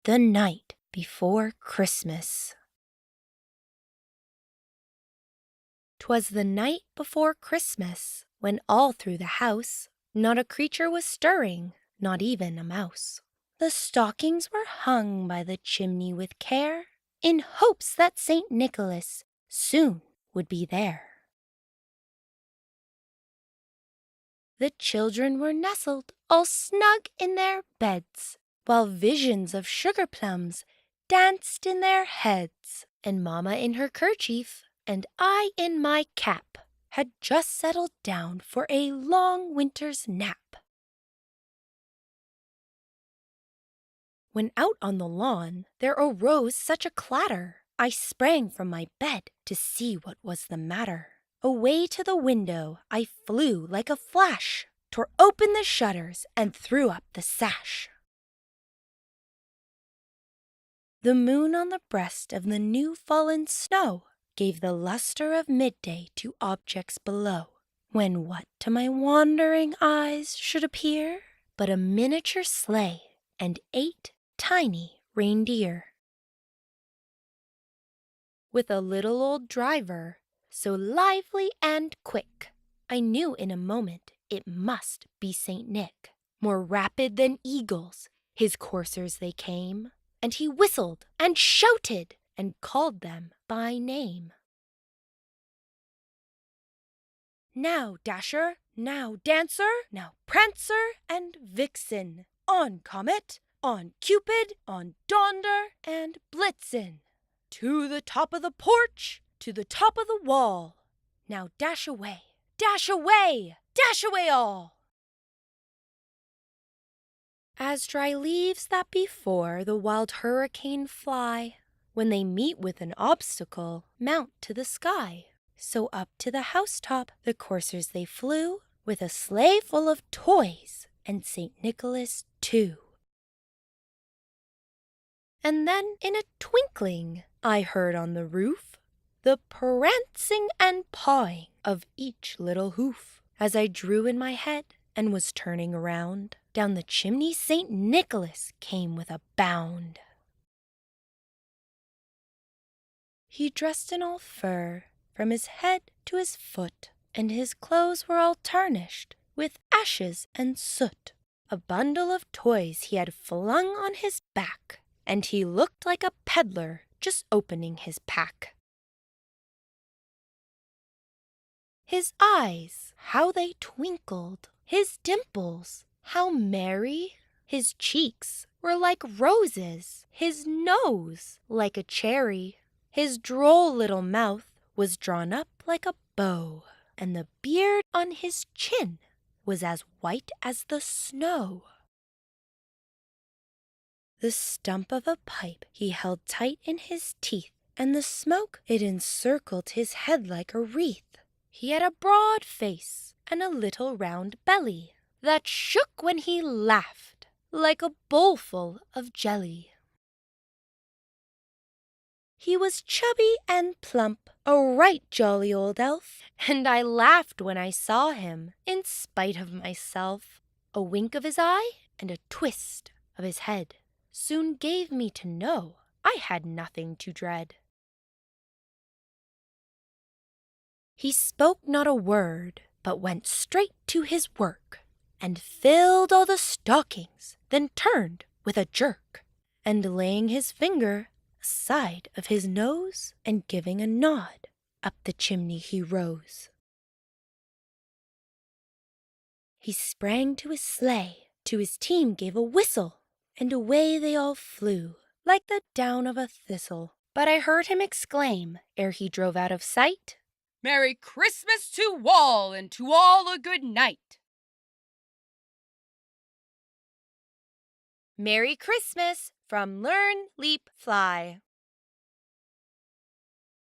The night before Christmas. 'Twas the night before Christmas, when all through the house not a creature was stirring, not even a mouse. The stockings were hung by the chimney with care, in hopes that St. Nicholas soon would be there. The children were nestled all snug in their beds, while visions of sugar plums danced in their heads, and Mamma in her kerchief and I in my cap had just settled down for a long winter's nap. When out on the lawn there arose such a clatter, I sprang from my bed to see what was the matter. Away to the window I flew like a flash, tore open the shutters and threw up the sash. The moon on the breast of the new-fallen snow gave the luster of midday to objects below, when what to my wandering eyes should appear but a miniature sleigh and 8 tiny reindeer. With a little old driver, so lively and quick, I knew in a moment it must be St. Nick. More rapid than eagles, his coursers they came, and he whistled and shouted and called them by name. Now Dasher, now Dancer, now Prancer and Vixen, on Comet, on Cupid, on Donder and Blitzen. To the top of the porch, to the top of the wall. Now dash away, dash away, dash away all. As dry leaves that before the wild hurricane fly, when they meet with an obstacle, mount to the sky. So up to the housetop the coursers they flew, with a sleigh full of toys, and St. Nicholas too. And then in a twinkling I heard on the roof the prancing and pawing of each little hoof. As I drew in my head and was turning around, down the chimney St. Nicholas came with a bound. He dressed in all fur, from his head to his foot, and his clothes were all tarnished with ashes and soot. A bundle of toys he had flung on his back, and he looked like a peddler just opening his pack. His eyes, how they twinkled, his dimples, how merry. His cheeks were like roses, his nose like a cherry. His droll little mouth was drawn up like a bow, and the beard on his chin was as white as the snow. The stump of a pipe he held tight in his teeth, and the smoke it encircled his head like a wreath. He had a broad face and a little round belly that shook when he laughed like a bowlful of jelly. He was chubby and plump, a right jolly old elf, and I laughed when I saw him, in spite of myself. A wink of his eye and a twist of his head soon gave me to know I had nothing to dread. He spoke not a word, but went straight to his work, and filled all the stockings, then turned with a jerk, and laying his finger aside of his nose, and giving a nod, up the chimney he rose. He sprang to his sleigh, to his team gave a whistle, and away they all flew, like the down of a thistle. But I heard him exclaim, ere he drove out of sight, "Merry Christmas to all, and to all a good night." Merry Christmas from Learn, Leap, Fly.